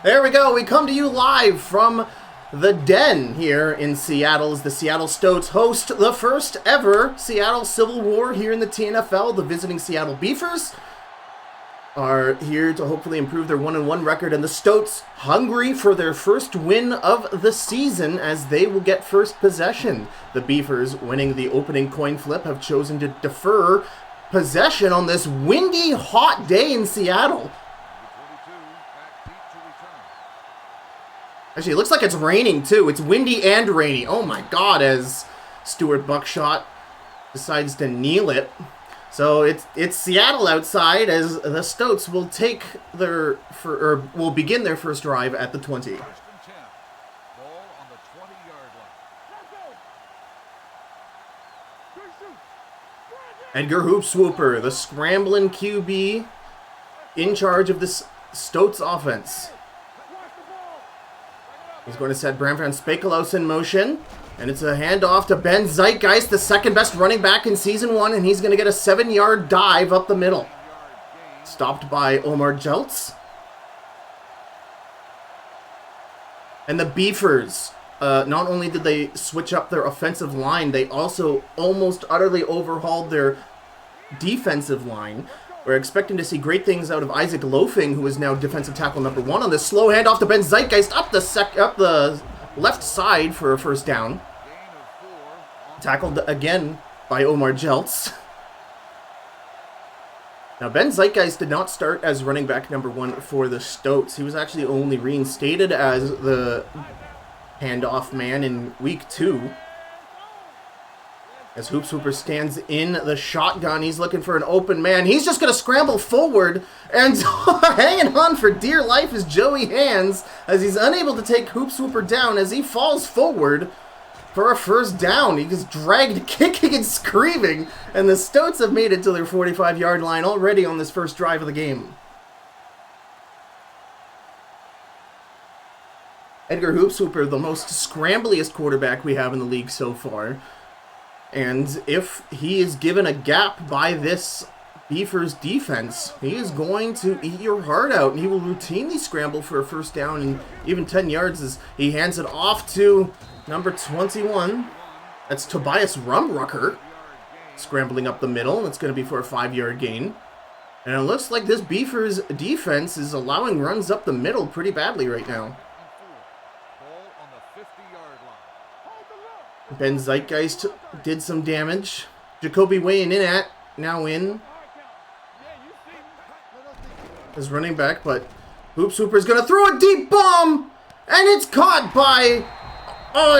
There we go. We come to you live from the Den here in Seattle as the Seattle Stoats host the first ever Seattle Civil War here in the TNFL. The visiting Seattle Beefers are here to hopefully improve their 1-1 record, and the Stoats hungry for their first win of the season as they will get first possession. The Beefers, winning the opening coin flip, have chosen to defer possession on this windy, hot day in Seattle. Actually, it looks like it's raining, too. It's windy and rainy. Oh, my God, as Stuart Buckshot decides to kneel it. So it's Seattle outside as the Stoats will will begin their first drive at the 20. Edgar Hoopswooper, the scrambling QB, in charge of this Stoats offense. He's going to set Bram-Van Spakelaus in motion. And it's a handoff to Ben Zeitgeist, the second best running back in Season 1. And he's going to get a 7-yard dive up the middle. Stopped by Omar Jeltz. And the Beefers, not only did they switch up their offensive line, they also almost utterly overhauled their defensive line. We're expecting to see great things out of Isaac Loafing, who is now defensive tackle number 1 on this slow handoff to Ben Zeitgeist up the left side for a first down. Tackled again by Omar Jeltz. Now, Ben Zeitgeist did not start as running back number 1 for the Stoats. He was actually only reinstated as the handoff man in week 2. As Hoopswooper stands in the shotgun, he's looking for an open man. He's just going to scramble forward, and hanging on for dear life is Joey Hands, as he's unable to take Hoopswooper down as he falls forward for a first down. He gets dragged kicking and screaming, and the Stoats have made it to their 45-yard line already on this first drive of the game. Edgar Hoopswooper, the most scrambliest quarterback we have in the league so far. And if he is given a gap by this Beefers defense, he is going to eat your heart out, and he will routinely scramble for a first down and even 10 yards as he hands it off to number 21. That's Tobias Rumrucker, scrambling up the middle, and it's going to be for a 5-yard gain. And it looks like this Beefers defense is allowing runs up the middle pretty badly right now. Ben Zeitgeist did some damage. Jacoby weighing in at, now in, as running back, but Hoopswooper is going to throw a deep bomb, and it's caught by,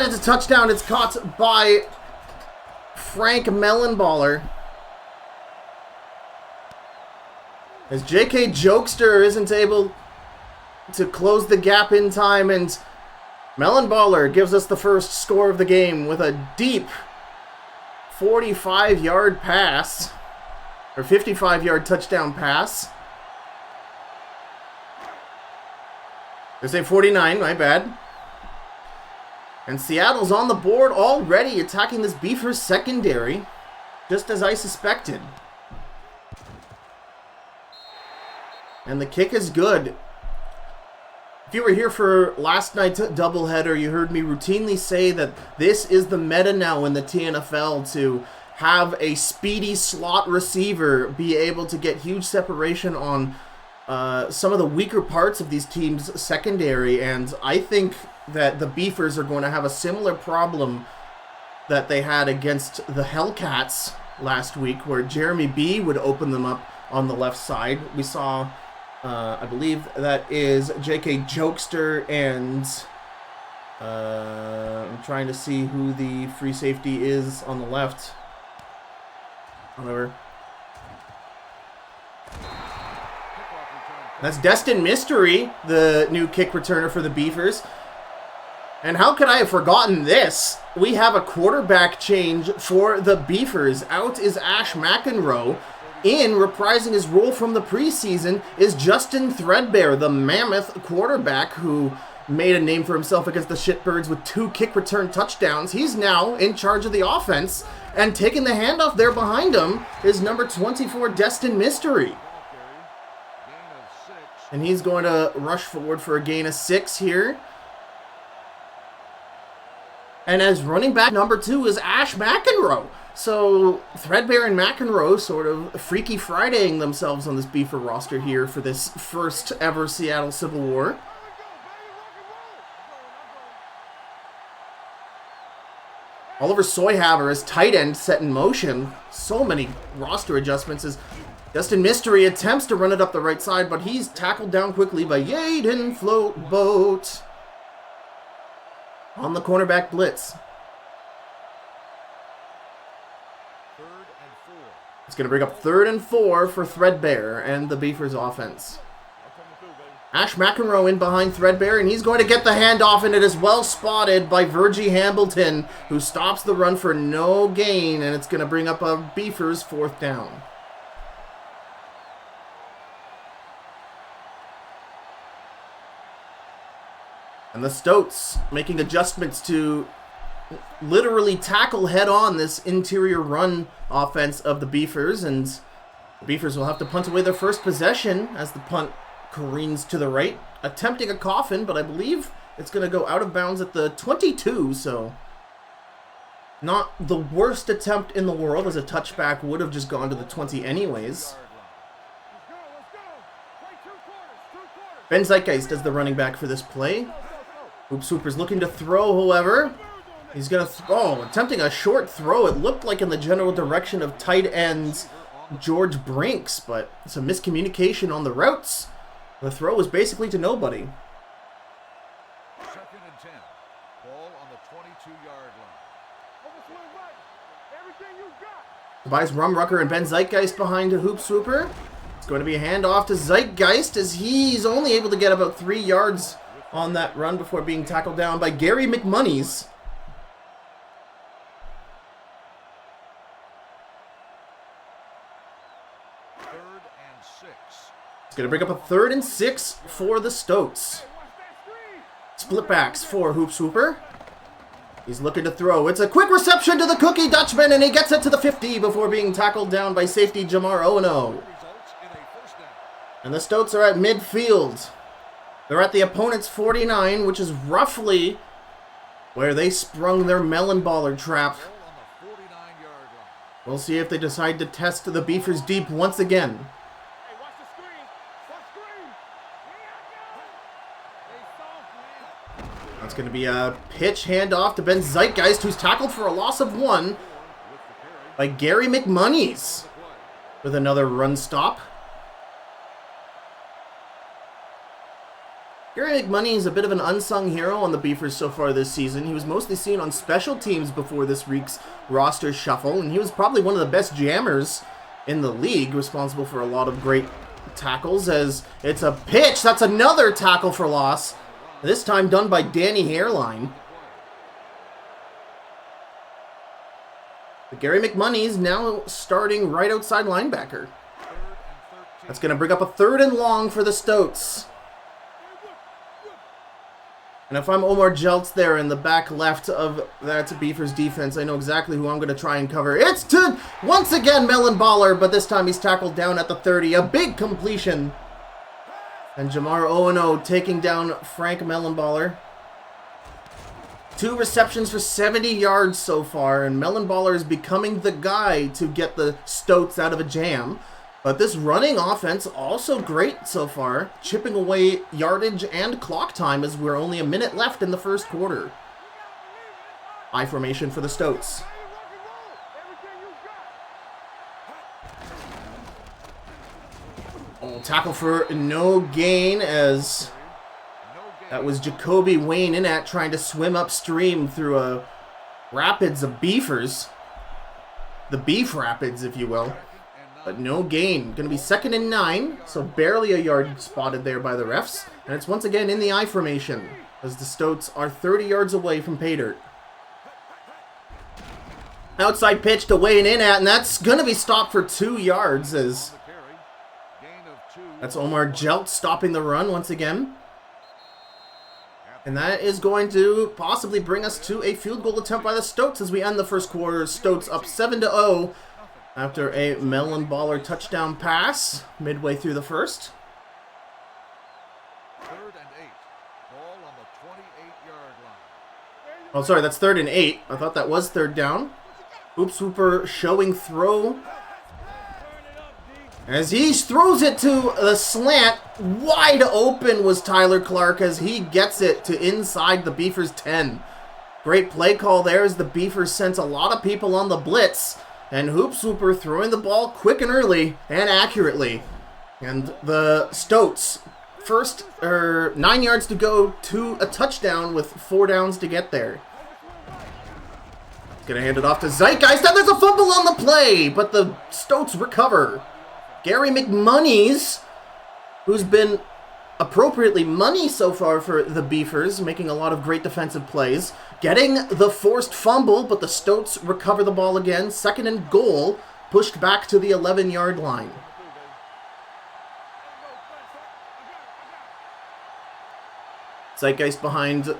it's a touchdown. It's caught by Frank Mellenballer. As J.K. Jokester isn't able to close the gap in time, and Mellenballer gives us the first score of the game with a deep 45-yard pass, or 55-yard touchdown pass. I say 49, my bad. And Seattle's on the board already, attacking this Beefers secondary, just as I suspected. And the kick is good. If you were here for last night's doubleheader, you heard me routinely say that this is the meta now in the TNFL to have a speedy slot receiver be able to get huge separation on some of the weaker parts of these teams' secondary, and I think that the Beefers are going to have a similar problem that they had against the Hellcats last week, where Jeremy B would open them up on the left side. We saw I believe that is J.K. Jokester and I'm trying to see who the free safety is on the left. However, that's Destin Mystery, the new kick returner for the Beefers. And how could I have forgotten this? We have a quarterback change for the Beefers. Out is Ash McEnroe. In, reprising his role from the preseason, is Justin Threadbare, the mammoth quarterback who made a name for himself against the Shitbirds with 2 kick return touchdowns. He's now in charge of the offense, and taking the handoff there behind him is number 24, Destin Mystery. And he's going to rush forward for a gain of 6 here. And as running back number 2 is Ash McEnroe. So Threadbare and McEnroe sort of Freaky Fridaying themselves on this Beaver roster here for this first ever Seattle Civil War. Oliver Soyhaver is tight end set in motion. So many roster adjustments as Justin Mystery attempts to run it up the right side, but he's tackled down quickly by Yaden Floatboat on the cornerback blitz. It's going to bring up 3rd and 4 for Threadbare and the Beavers offense. Ash McEnroe in behind Threadbare, and he's going to get the handoff, and it is well spotted by Virgie Hambleton, who stops the run for no gain, and it's going to bring up a Beavers 4th down. And the Stoats making adjustments to literally tackle head-on this interior run offense of the Beavers, and the Beavers will have to punt away their first possession as the punt careens to the right, attempting a coffin, but I believe it's going to go out of bounds at the 22, so not the worst attempt in the world, as a touchback would have just gone to the 20 anyways. Ben Zeitgeist is the running back for this play. Hoop Swooper's looking to throw, however. He's going to attempting a short throw. It looked like in the general direction of tight ends George Brinks, but some miscommunication on the routes. The throw was basically to nobody. 2nd and 10. Ball on the 22-yard line. Tobias Rumrucker and Ben Zeitgeist behind a Hoop Swooper. It's going to be a handoff to Zeitgeist as he's only able to get about 3 yards on that run before being tackled down by Gary McMoney's. It's going to bring up a 3rd and 6 for the Stoats. Split backs for Hoop Swooper. He's looking to throw. It's a quick reception to the Cookie Dutchman, and he gets it to the 50 before being tackled down by safety Jamar Oweno. And the Stoats are at midfield. They're at the opponent's 49, which is roughly where they sprung their melon baller trap. We'll see if they decide to test the Beavers deep once again. That's going to be a pitch handoff to Ben Zeitgeist, who's tackled for a loss of 1 by Gary McMoney's with another run stop. Gary McMoney is a bit of an unsung hero on the Beavers so far this season. He was mostly seen on special teams before this week's roster shuffle, and he was probably one of the best jammers in the league, responsible for a lot of great tackles. As it's a pitch, that's another tackle for loss, this time done by Danny Hairline. But Gary McMoney is now starting right outside linebacker. That's going to bring up a 3rd and long for the Stoats. And if I'm Omar Jeltz there in the back left of that Beavers defense, I know exactly who I'm going to try and cover. It's to, once again, Melon Baller, but this time he's tackled down at the 30. A big completion. And Jamar Oweno taking down Frank Melon Baller. 2 receptions for 70 yards so far, and Melon Baller is becoming the guy to get the Stoats out of a jam. But this running offense also great so far, chipping away yardage and clock time as we're only a minute left in the first quarter. I formation for the Stoats. Tackle for no gain as that was Jacoby Wayne Inat trying to swim upstream through a rapids of Beavers. The Beef Rapids, if you will. But no gain. Going to be 2nd and 9, so barely a yard spotted there by the refs. And it's once again in the I formation as the Stoats are 30 yards away from pay dirt. Outside pitch to Wayne Inat, and that's going to be stopped for 2 yards as that's Omar Jeltz stopping the run once again. And that is going to possibly bring us to a field goal attempt by the Stoats as we end the first quarter. Stoats up 7-0 after a Melon Baller touchdown pass midway through the first. Oh, sorry, that's 3rd and 8. I thought that was 3rd down. Hoop Swooper showing throw. As he throws it to the slant, wide open was Tyler Clark as he gets it to inside the Beavers 10. Great play call there as the Beavers sent a lot of people on the blitz. And Hoop Swooper throwing the ball quick and early and accurately. And the Stoats, 9 yards to go to a touchdown with 4 downs to get there. Gonna hand it off to Zeitgeist, and there's a fumble on the play, but the Stoats recover. Gary McMoney's, who's been appropriately money so far for the Beavers, making a lot of great defensive plays, getting the forced fumble, but the Stoats recover the ball again. 2nd and goal, pushed back to the 11-yard line. Zeitgeist behind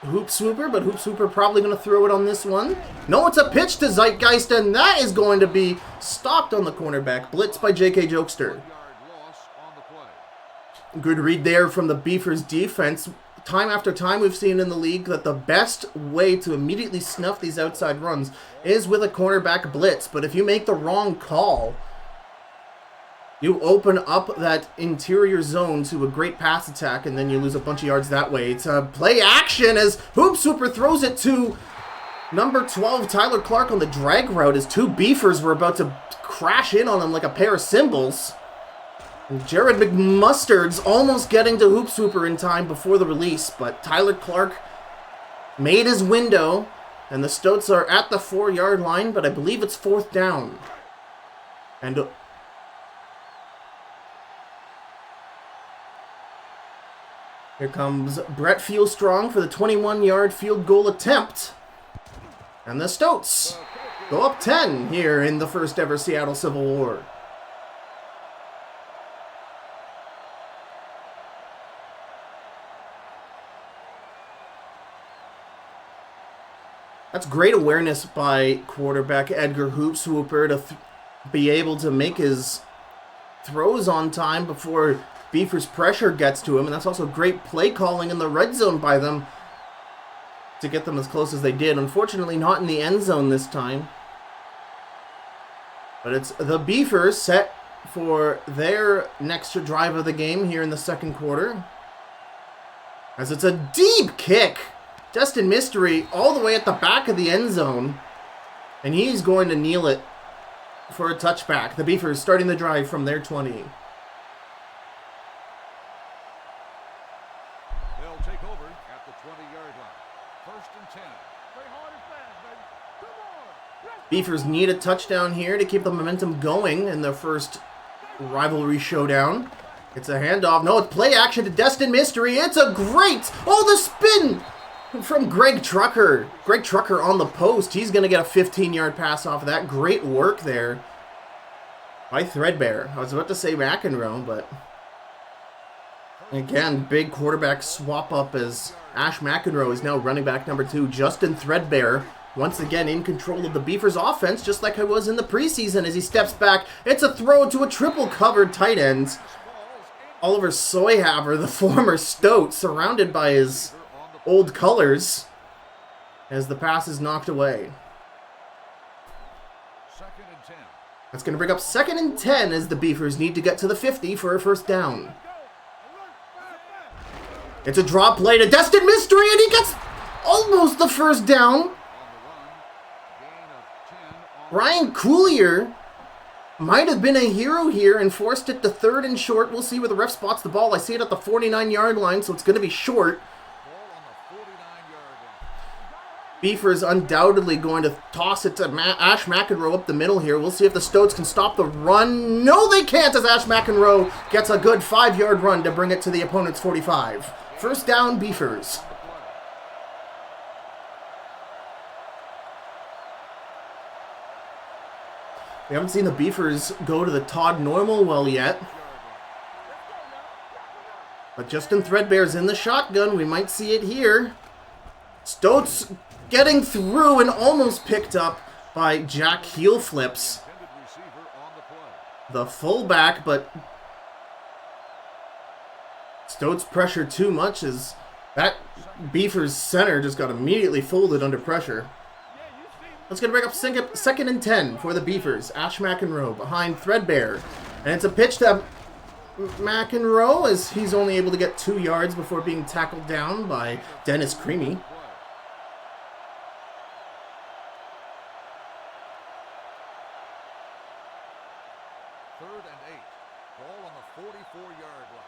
Hoop Swooper, but Hoop Swooper probably going to throw it on this one. No, it's a pitch to Zeitgeist, and that is going to be stopped on the cornerback. Blitz by J.K. Jokester. Good read there from the Beavers defense. Time after time we've seen in the league that the best way to immediately snuff these outside runs is with a cornerback blitz. But if you make the wrong call, you open up that interior zone to a great pass attack, and then you lose a bunch of yards that way. It's a play action as Hoop Swooper throws it to number 12, Tyler Clark, on the drag route as 2 Beavers were about to crash in on him like a pair of cymbals. And Jared McMustard's almost getting to Hoop Swooper in time before the release, but Tyler Clark made his window, and the Stoats are at the 4-yard line, but I believe it's 4th down. And here comes Brett Fieldstrong for the 21-yard field goal attempt. And the Stoats go up 10 here in the first ever Seattle Civil War. That's great awareness by quarterback Edgar Hoop Swooper to be able to make his throws on time before Beavers' pressure gets to him, and that's also great play calling in the red zone by them to get them as close as they did. Unfortunately, not in the end zone this time. But it's the Beavers set for their next drive of the game here in the 2nd quarter. As it's a deep kick. Destin Mystery all the way at the back of the end zone. And he's going to kneel it for a touchback. The Beavers starting the drive from their 20. They'll take over at the 20-yard line. 1st and 10. Play hard and fast, baby. Come on. Beavers need a touchdown here to keep the momentum going in their first rivalry showdown. It's a handoff. No, it's play action to Destin Mystery. It's a great... Oh, the spin from Greg Trucker. Greg Trucker on the post. He's going to get a 15-yard pass off of that. Great work there by Threadbare. I was about to say McEnroe, but... Again, big quarterback swap up as Ash McEnroe is now running back number 2. Justin Threadbare once again in control of the Beavers offense, just like I was in the preseason as he steps back. It's a throw to a triple covered tight end. Oliver Soyhaver, the former Stoat, surrounded by his old colors as the pass is knocked away. 2nd and 10. That's going to bring up 2nd and 10 as the Beavers need to get to the 50 for a first down. It's a drop play to Destin Mystery, and he gets almost the first down. Ryan Coulier might have been a hero here and forced it to 3rd and short. We'll see where the ref spots the ball. I see it at the 49-yard line, so it's going to be short. Beavers undoubtedly going to toss it to Ash McEnroe up the middle here. We'll see if the Stoats can stop the run. No, they can't, as Ash McEnroe gets a good 5-yard run to bring it to the opponent's 45. First down, Beavers. We haven't seen the Beavers go to the Todd Normal well yet. But Justin Threadbare's in the shotgun. We might see it here. Stoats getting through and almost picked up by Jack Heelflips, the fullback, but Stoats pressure too much as That Beavers center just got immediately folded under pressure. Let's get to bring up second and 10 for the Beavers. Ash McEnroe behind Threadbare. And it's a pitch to McEnroe as he's only able to get 2 yards before being tackled down by Dennis Creamy.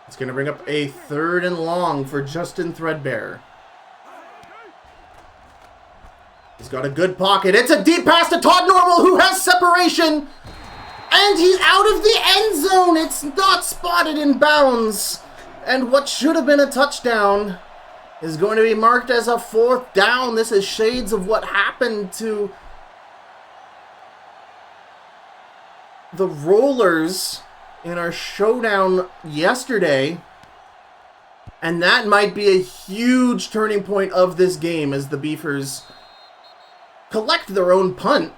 It's going to bring up a 3rd and long for Justin Threadbare. He's got a good pocket. It's a deep pass to Todd Normal, who has separation. And he's out of the end zone. It's not spotted in bounds. And what should have been a touchdown is going to be marked as a 4th down. This is shades of what happened to the Rollers in our showdown yesterday. And that might be a huge turning point of this game as the Beavers collect their own punt.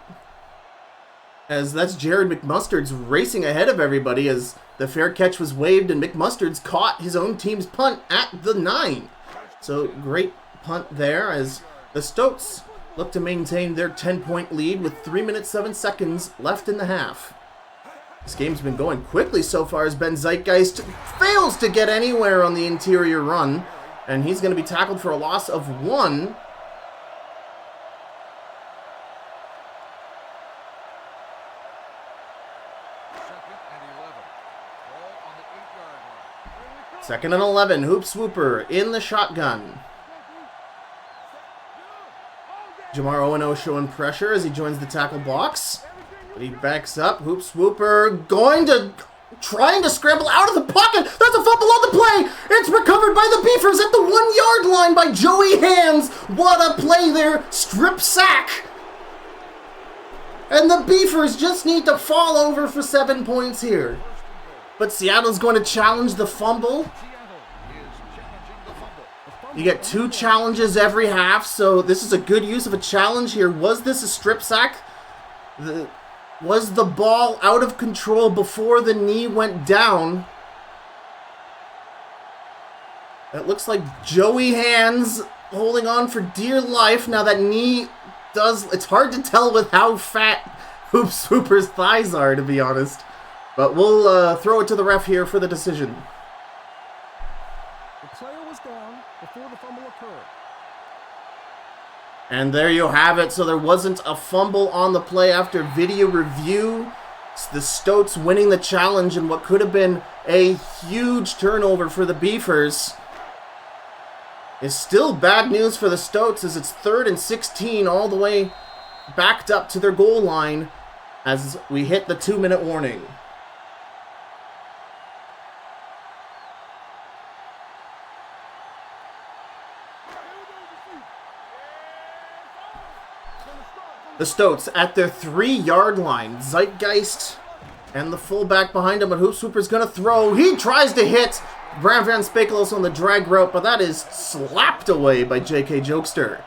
As that's Jared McMustard's racing ahead of everybody as the fair catch was waived and McMustard's caught his own team's punt at the 9. So great punt there as the Stoats look to maintain their 10-point lead with 3 minutes 7 seconds left in the half. This game's been going quickly so far as Ben Zeitgeist fails to get anywhere on the interior run. And he's going to be tackled for a loss of 1. Second and 11, Hoop Swooper in the shotgun. Jamar Oweno showing pressure as he joins the tackle box. But he backs up, Hoop Swooper trying to scramble out of the pocket. There's a fumble on the play. It's recovered by the Beavers at the 1-yard line by Joey Hands. What a play there, strip sack. And the Beavers just need to fall over for 7 points here. But Seattle's going to challenge the fumble. You get 2 challenges every half, so this is a good use of a challenge here. Was this a strip sack? Was the ball out of control before the knee went down? It looks like Joey Hands holding on for dear life. Now that knee it's hard to tell with how fat Hoop Swooper's thighs are, to be honest. But we'll throw it to the ref here for the decision. The player was down before the fumble occurred. And there you have it. So there wasn't a fumble on the play after video review. It's the Stoats winning the challenge in what could have been a huge turnover for the Beavers. It's still bad news for the Stoats as it's 3rd and 16 all the way backed up to their goal line as we hit the 2-minute warning. The Stoats at their 3-yard line. Zeitgeist and the fullback behind him, but Hoop Swooper's going to throw. He tries to hit Bram Van Spakelos on the drag route, but that is slapped away by J.K. Jokester.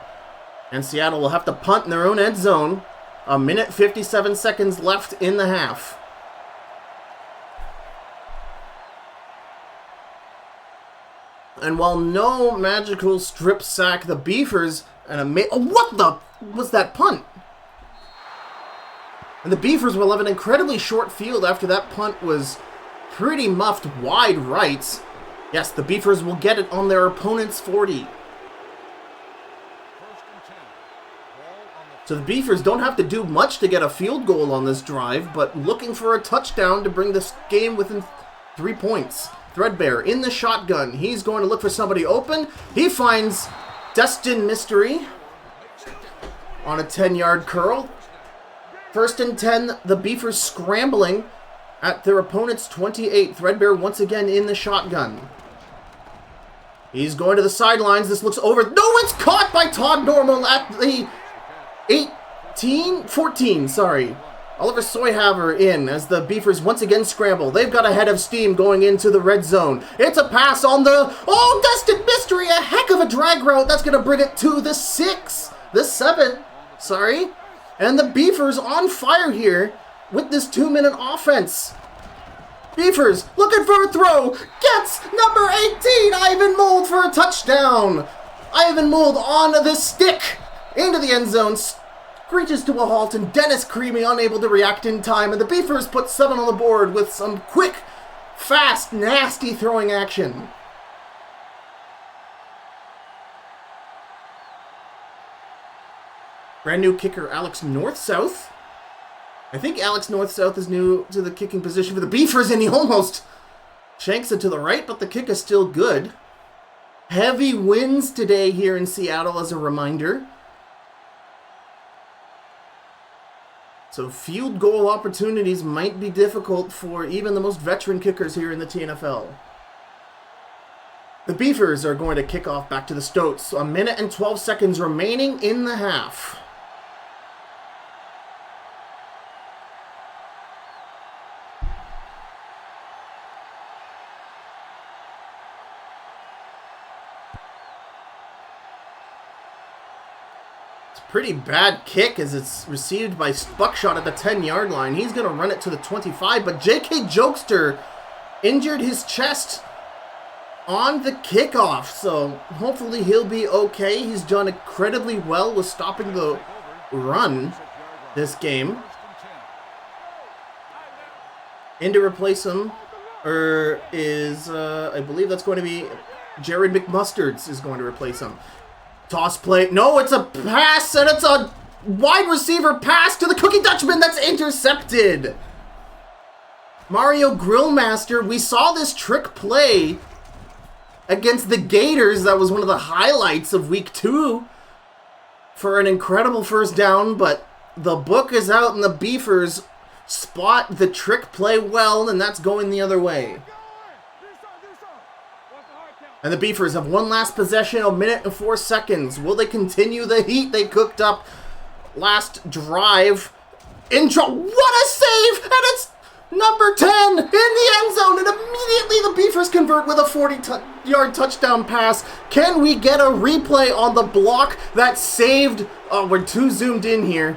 And Seattle will have to punt in their own end zone. 1 minute 57 seconds left in the half. And while no magical strip sack, the Beavers what the was that punt? And the Beavers will have an incredibly short field after that punt was pretty muffed wide right. Yes, the Beavers will get it on their opponent's 40. So the Beavers don't have to do much to get a field goal on this drive, but looking for a touchdown to bring this game within 3 points. Threadbare in the shotgun. He's going to look for somebody open. He finds Destin Mystery on a 10-yard curl. 1st and 10, the Beavers scrambling at their opponent's 28. Threadbare once again in the shotgun. He's going to the sidelines. This looks over. No, it's caught by Todd Normal at the 14, sorry. Oliver Soyhaver in as the Beavers once again scramble. They've got a head of steam going into the red zone. It's a pass on the... Oh, Destin Mystery! A heck of a drag route. That's going to bring it to the 7. Sorry. And the Beavers on fire here with this 2-minute offense. Beefers looking for a throw. Gets number 18, Ivan Mould, for a touchdown. Ivan Mould on the stick into the end zone. Screeches to a halt, and Dennis Creamy unable to react in time. And the Beefers put 7 on the board with some quick, fast, nasty throwing action. Brand new kicker Alex North-South. I think Alex North-South is new to the kicking position for the Beefers, and he almost shanks it to the right, but the kick is still good. Heavy winds today here in Seattle, as a reminder. So field goal opportunities might be difficult for even the most veteran kickers here in the TNFL. The Beefers are going to kick off back to the Stoats. A minute and 12 seconds remaining in the half. Pretty bad kick as it's received by Buckshot at the 10-yard line. He's going to run it to the 25, but J.K. Jokester injured his chest on the kickoff, so hopefully he'll be okay. He's done incredibly well with stopping the run this game. In to replace him is, I believe that's going to be Jared McMustards is going to replace him. Toss play. No, it's a pass, and it's a wide receiver pass to the Cookie Dutchman that's intercepted. Mario Grillmaster, we saw this trick play against the Gators. That was one of the highlights of week 2 for an incredible first down, but the book is out and the Beefers spot the trick play well, and that's going the other way. And the Beefers have one last possession, a minute and 4 seconds. Will they continue the heat they cooked up last drive? What a save! And it's number 10 in the end zone. And immediately the Beefers convert with a 40-yard touchdown pass. Can we get a replay on the block that saved... Oh, we're too zoomed in here.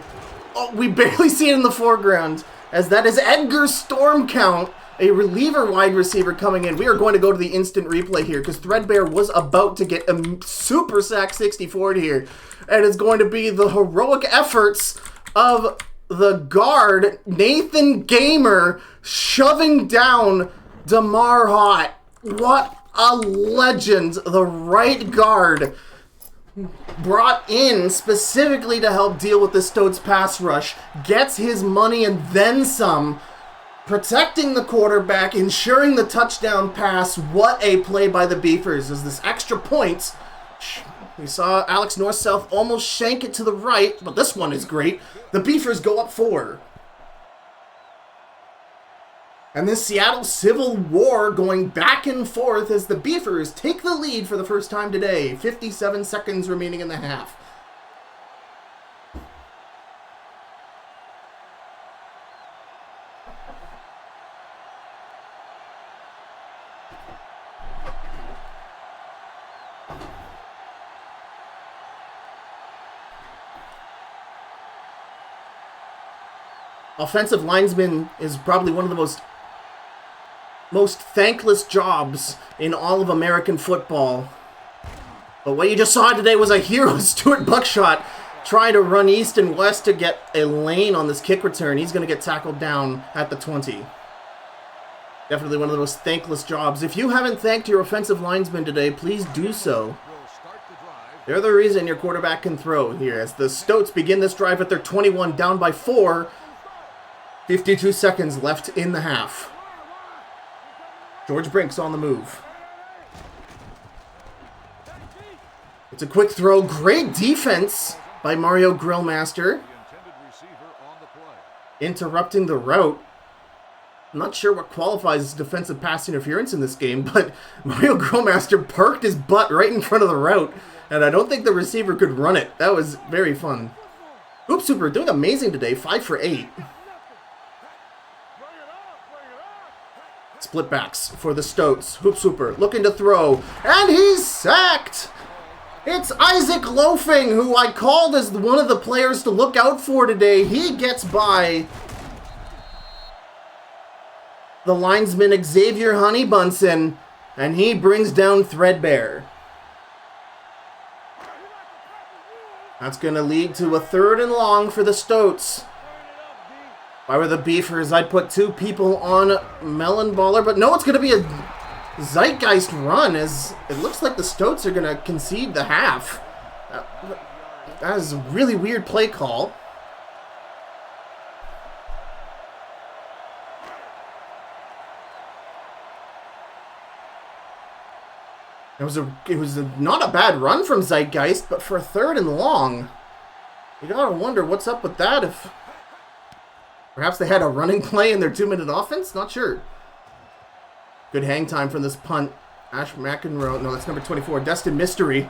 Oh, we barely see it in the foreground. As that is Edgar Stormcount, a reliever wide receiver coming in. We are going to go to the instant replay here because Threadbare was about to get a super sack 64 here. And it's going to be the heroic efforts of the guard, Nathan Gamer, shoving down DeMar Hott. What a legend. The right guard brought in specifically to help deal with the Stoats pass rush. Gets his money and then some. Protecting the quarterback, ensuring the touchdown pass. What a play by the Beefers. As this extra point, we saw Alex North-South almost shank it to the right, but this one is great. The Beefers go up 4. And this Seattle Civil War going back and forth as the Beefers take the lead for the first time today. 57 seconds remaining in the half. Offensive linesman is probably one of the most thankless jobs in all of American football. But what you just saw today was a hero, Stuart Buckshot, trying to run east and west to get a lane on this kick return. He's going to get tackled down at the 20. Definitely one of the most thankless jobs. If you haven't thanked your offensive linesman today, please do so. They're the reason your quarterback can throw here. As the Stoats begin this drive at their 21, down by 4. 52 seconds left in the half. George Brink's on the move. It's a quick throw. Great defense by Mario Grillmaster. Interrupting the route. I'm not sure what qualifies as defensive pass interference in this game, but Mario Grillmaster parked his butt right in front of the route, and I don't think the receiver could run it. That was very fun. Hoop Super doing amazing today, 5 for 8. Split backs for the Stoats. Hoop Super looking to throw, and he's sacked! It's Isaac Loafing, who I called as one of the players to look out for today. He gets by. the linesman Xavier Honeybunson, and he brings down Threadbare. That's going to lead to a 3rd and long for the Stoats. If I were the Beefers, I'd put 2 people on Melon Baller, but no, it's going to be a Zeitgeist run, as it looks like the Stoats are going to concede the half. That is a really weird play call. It was not a bad run from Zeitgeist, but for a 3rd and long, you gotta wonder what's up with that. If perhaps they had a running play in their 2-minute offense, not sure. Good hang time from this punt. Ash McEnroe, no, that's number 24, Destin Mystery.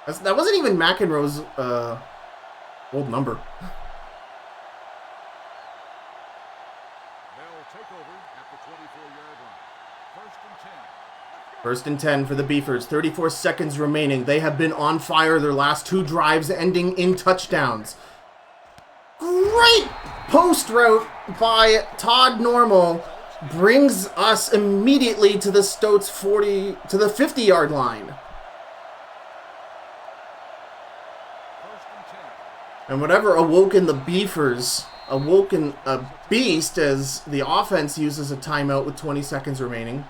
That wasn't even McEnroe's old number. They'll take over at the 24-yard line. 1st and 10. 1st and 10 for the Beefers. 34 seconds remaining. They have been on fire their last 2 drives, ending in touchdowns. Great post route by Todd Normal brings us immediately to the Stoats 50-yard line. 1st and 10. And whatever awoken the Beefers, awoken a beast, as the offense uses a timeout with 20 seconds remaining.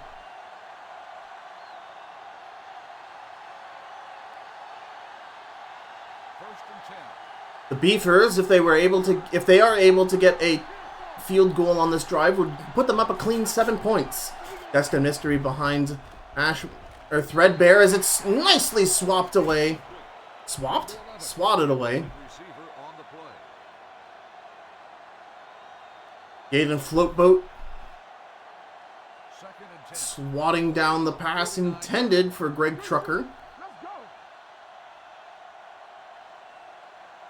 The Beefers, if they are able to get a field goal on this drive, would put them up a clean 7 points. Destin Mystery behind Threadbare as it's nicely swapped away. Swatted away. Receiver on the play. Gaten Floatboat 2nd and 10. swatting down the pass intended for Greg Trucker.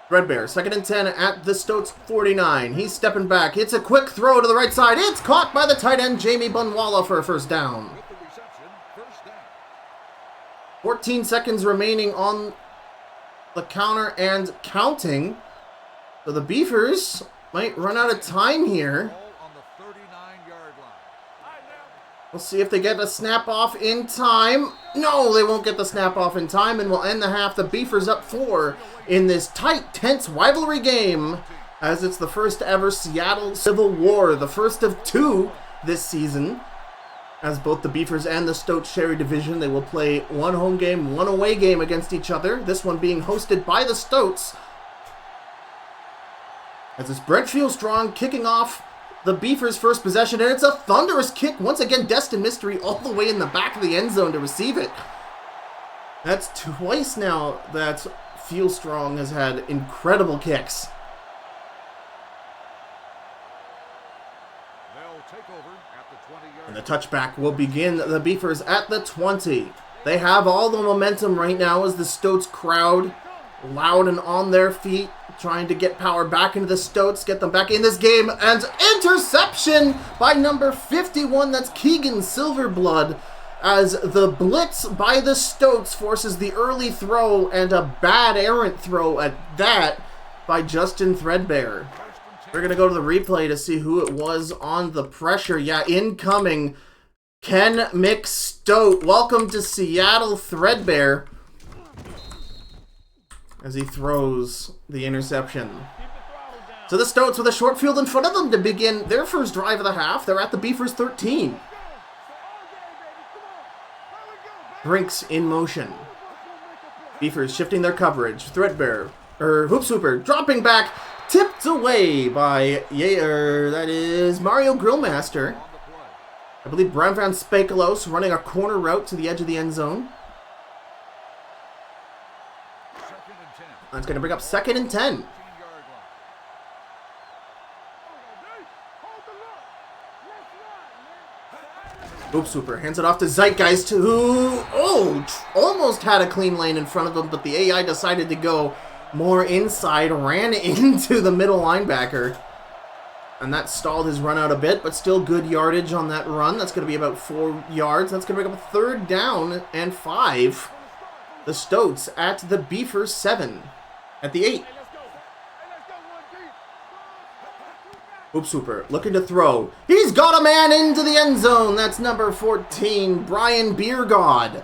Threadbare, 2nd and 10 at the Stoats 49. He's stepping back. It's a quick throw to the right side. It's caught by the tight end, Jamie Bunwalla, for a 1st down. With the reception, 1st down. 14 seconds remaining on the counter and counting. So the Beefers might run out of time here. Ball on the 39-yard line. We'll see if they get a snap off in time. No, they won't get the snap off in time, and we'll end the half. The Beefers up 4 in this tight, tense rivalry game, as it's the first ever Seattle Civil War, the first of 2 this season. As both the Beefers and the Stoats share a division, they will play 1 home game, 1 away game against each other. This one being hosted by the Stoats. As it's Brent Fieldstrong kicking off the Beefers' first possession, and it's a thunderous kick. Once again, Destin Mystery all the way in the back of the end zone to receive it. That's twice now that Fieldstrong has had incredible kicks. They'll take over at the 20-yard And the touchback will begin the Beefers at the 20. They have all the momentum right now as the Stoats crowd, loud and on their feet, trying to get power back into the Stoats, get them back in this game, and interception by number 51, that's Keegan Silverblood, as the blitz by the Stoats forces the early throw, and a bad errant throw at that by Justin Threadbare. We're going to go to the replay to see who it was on the pressure. Yeah, incoming, Ken McStoat. Welcome to Seattle, Threadbare, as he throws the interception. So the Stoats with a short field in front of them to begin their first drive of the half. They're at the Beefers 13. Brinks in motion. Beefers shifting their coverage. Threadbare, Hoopswooper, dropping back, tipped away by that is Mario Grillmaster. I believe Brown Van Spakelos running a corner route to the edge of the end zone. That's going to bring up 2nd and 10. Hoopswooper hands it off to Zeitgeist, who almost had a clean lane in front of him, but the AI decided to go more inside, ran into the middle linebacker, and that stalled his run out a bit, but still good yardage on that run. That's going to be about 4 yards. That's going to bring up a 3rd down and 5. The Stoats at the Beefers 7. At the 8. Oops, Hooper looking to throw. He's got a man into the end zone. That's number 14, Brian Beergod.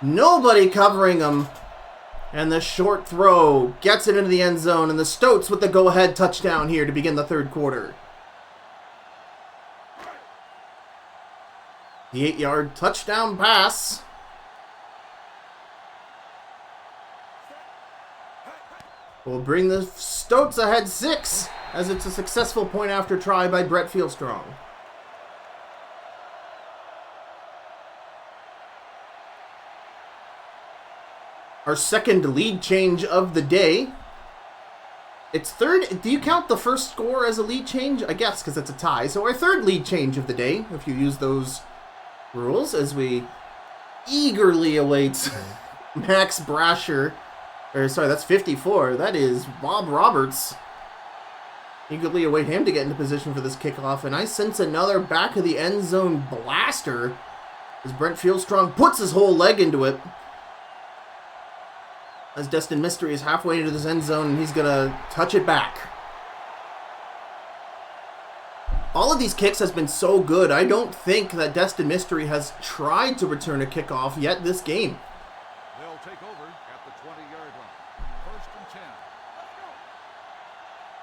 Nobody covering him. And the short throw gets it into the end zone. And the Stoats with the go-ahead touchdown here to begin the third quarter. The 8-yard touchdown pass. Will bring the Stoats ahead 6, as it's a successful point after try by Brett Fieldstrong. Our second lead change of the day. It's third. Do you count the first score as a lead change? I guess, because it's a tie. So our third lead change of the day, if you use those rules, as we eagerly await Max Brasher. Or, sorry, that's 54. That is Bob Roberts. Eagerly await him to get into position for this kickoff. And I sense another back of the end zone blaster as Brent Fieldstrong puts his whole leg into it. As Destin Mystery is halfway into this end zone and he's going to touch it back. All of these kicks has been so good. I don't think that Destin Mystery has tried to return a kickoff yet this game. They'll take over at the 20-yard line. First and 10.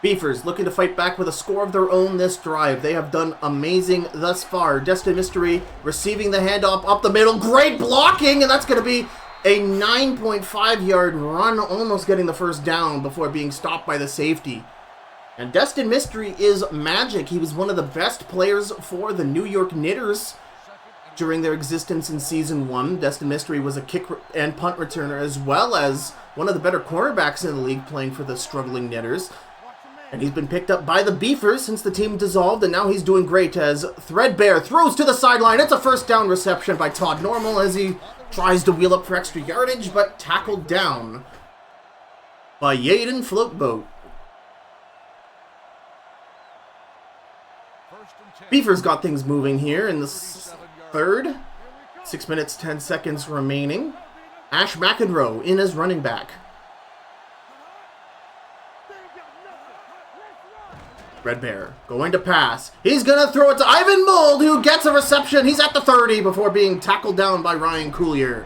Beefers looking to fight back with a score of their own this drive. They have done amazing thus far. Destin Mystery receiving the handoff up the middle. Great blocking, and that's going to be a 9.5-yard run, almost getting the first down before being stopped by the safety. And Destin Mystery is magic. He was one of the best players for the New York Knitters during their existence in Season 1. Destin Mystery was a kick and punt returner, as well as one of the better cornerbacks in the league playing for the struggling Knitters. And he's been picked up by the Beefers since the team dissolved, and now he's doing great as Threadbare throws to the sideline. It's a first down reception by Todd Normal as he tries to wheel up for extra yardage, but tackled down by Yaden Floatboat. Beefers got things moving here in the third. 6 minutes, 10 seconds remaining. Ash McEnroe in as running back. Red Bear going to pass. He's going to throw it to Ivan Mold, who gets a reception. He's at the 30 before being tackled down by Ryan Coulier.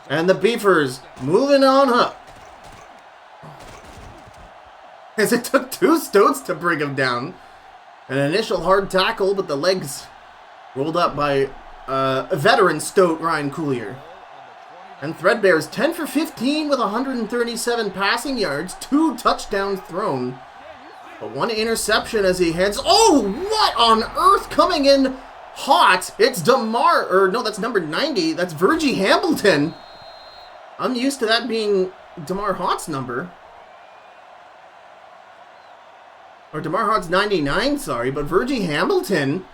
And the Beefers moving on up. As it took 2 Stoats to bring him down. An initial hard tackle, but the legs rolled up by a veteran Stoat, Ryan Coulier. And Threadbare's 10 for 15 with 137 passing yards, 2 touchdowns thrown. But 1 interception as he heads. Oh, what on earth coming in hot? It's that's number 90. That's Virgie Hamilton. I'm used to that being DeMar Hott's number. Or DeMar Hott's 99, sorry, but Virgie Hamilton.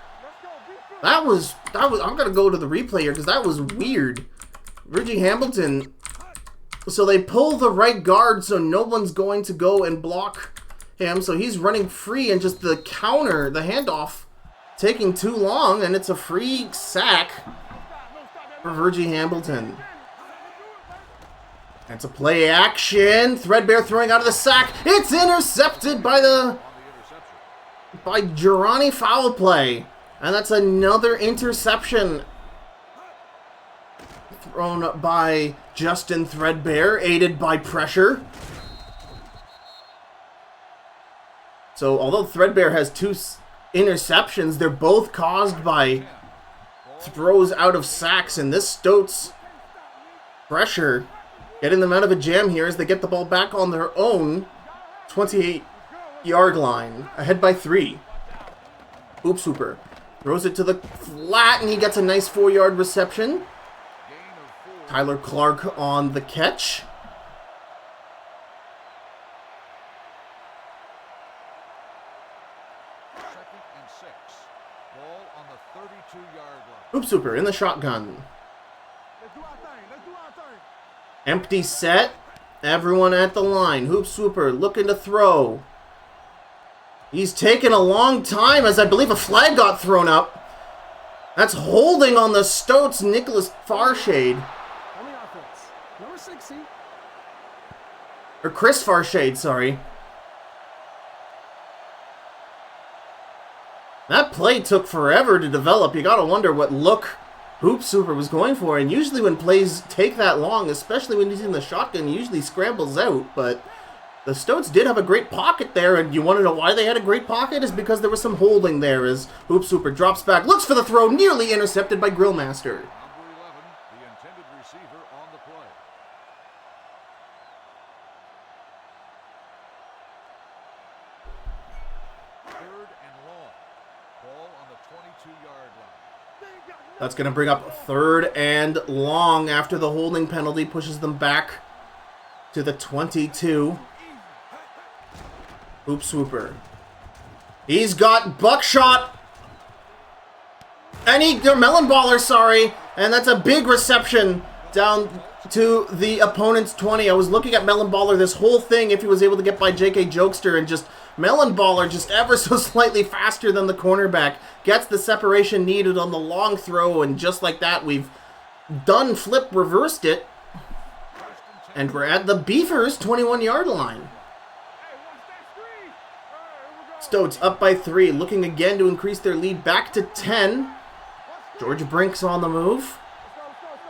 That was I'm gonna go to the replay here because that was weird. Virgie Hamilton. So they pull the right guard so no one's going to go and block him, so he's running free, and just the counter, the handoff, taking too long, and it's a free sack for Virgie Hamilton. It's a play action. Threadbare throwing out of the sack. It's intercepted by Girani foul play, and that's another interception thrown by Justin Threadbare, aided by pressure. So, although Threadbare has 2 interceptions, they're both caused by throws out of sacks, and this Stoats pressure getting them out of a jam here as they get the ball back on their own 28-yard line, ahead by 3. Oops, Hooper throws it to the flat, and he gets a nice 4-yard reception. Tyler Clark on the catch. Oops, Super in the shotgun. Empty set. Everyone at the line. Hoop Swooper looking to throw. He's taken a long time as I believe a flag got thrown up. That's holding on the Stoats, Nicholas Farshade. Number 60. Or Chris Farshade, sorry. That play took forever to develop. You gotta wonder what look Hoop Super was going for. And usually when plays take that long, especially when he's in the shotgun, he usually scrambles out. But the Stoats did have a great pocket there, and you want to know why they had a great pocket? Is because there was some holding there as Hoop Super drops back, looks for the throw, nearly intercepted by Grillmaster. Number 11, the intended receiver on the play. Third and long. Ball on the 22-yard line. That's going to bring up 3rd and long after the holding penalty pushes them back to the 22. Hoop Swooper. He's got Buckshot. And Melon Baller, sorry. And that's a big reception down to the opponent's 20. I was looking at Melon Baller this whole thing if he was able to get by JK Jokester, and just Melon Baller just ever so slightly faster than the cornerback. Gets the separation needed on the long throw, and just like that, we've done flip reversed it. And we're at the Beavers' 21-yard line. Stoats up by 3, looking again to increase their lead back to 10. George Brink's on the move.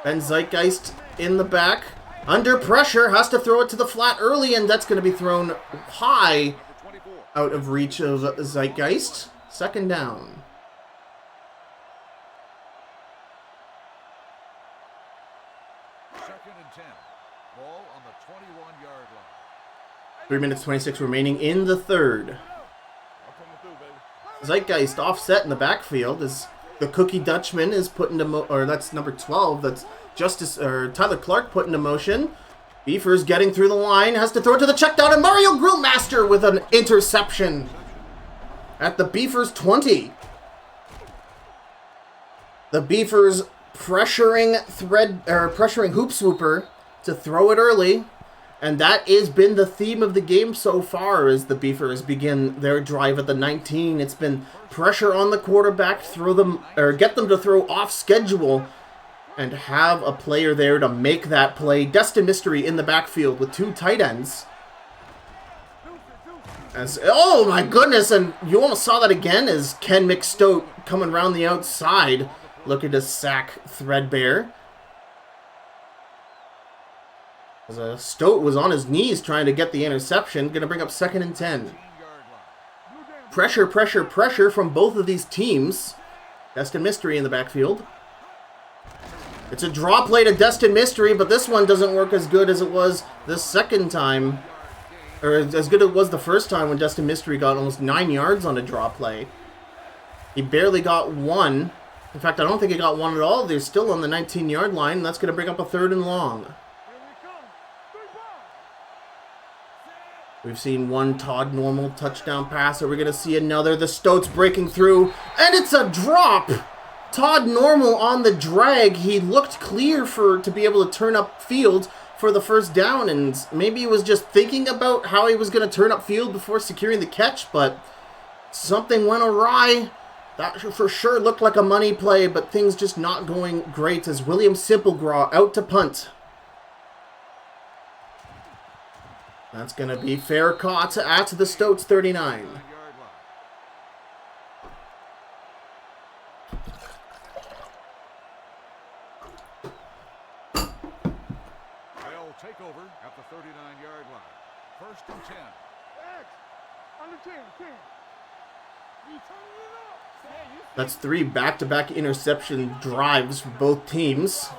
Ben Zeitgeist in the back. Under pressure, has to throw it to the flat early, and that's going to be thrown high out of reach of Zeitgeist. 2nd down. Second and 10. Ball on the 21-yard line. 3 minutes 26 remaining in the 3rd. Zeitgeist offset in the backfield as the Cookie Dutchman is put into or that's number 12. That's Tyler Clark put into motion. Beavers getting through the line, has to throw it to the check down, and Mario Grillmaster with an interception at the Beavers 20. The Beavers pressuring Hoop Swooper to throw it early. And that has been the theme of the game so far as the Beavers begin their drive at the 19. It's been pressure on the quarterback, get them to throw off schedule, and have a player there to make that play. Destin Mystery in the backfield with 2 tight ends. Oh my goodness, and you almost saw that again as Ken McStoat coming around the outside, looking to sack Threadbare. As Stoat was on his knees trying to get the interception. Going to bring up 2nd and 10. Pressure, pressure, pressure from both of these teams. Destin Mystery in the backfield. It's a draw play to Destin Mystery, but this one doesn't work as good as it was the second time. Or as good as it was the first time when Destin Mystery got almost 9 yards on a draw play. He barely got 1. In fact, I don't think he got 1 at all. They're still on the 19-yard line, and that's going to bring up a 3rd and long. We've seen 1 Todd Normal touchdown pass. Are we going to see another? The Stoats breaking through, and it's a drop! Todd Normal on the drag. He looked clear to be able to turn up field for the first down, and maybe he was just thinking about how he was going to turn up field before securing the catch, but something went awry. That for sure looked like a money play, but things just not going great as William Simplegraw out to punt. That's going to be fair caught at the Stoats 39. They'll take over at the 39-yard line. 1st and 10. Under 10. That's 3 back-to-back interception drives for both teams.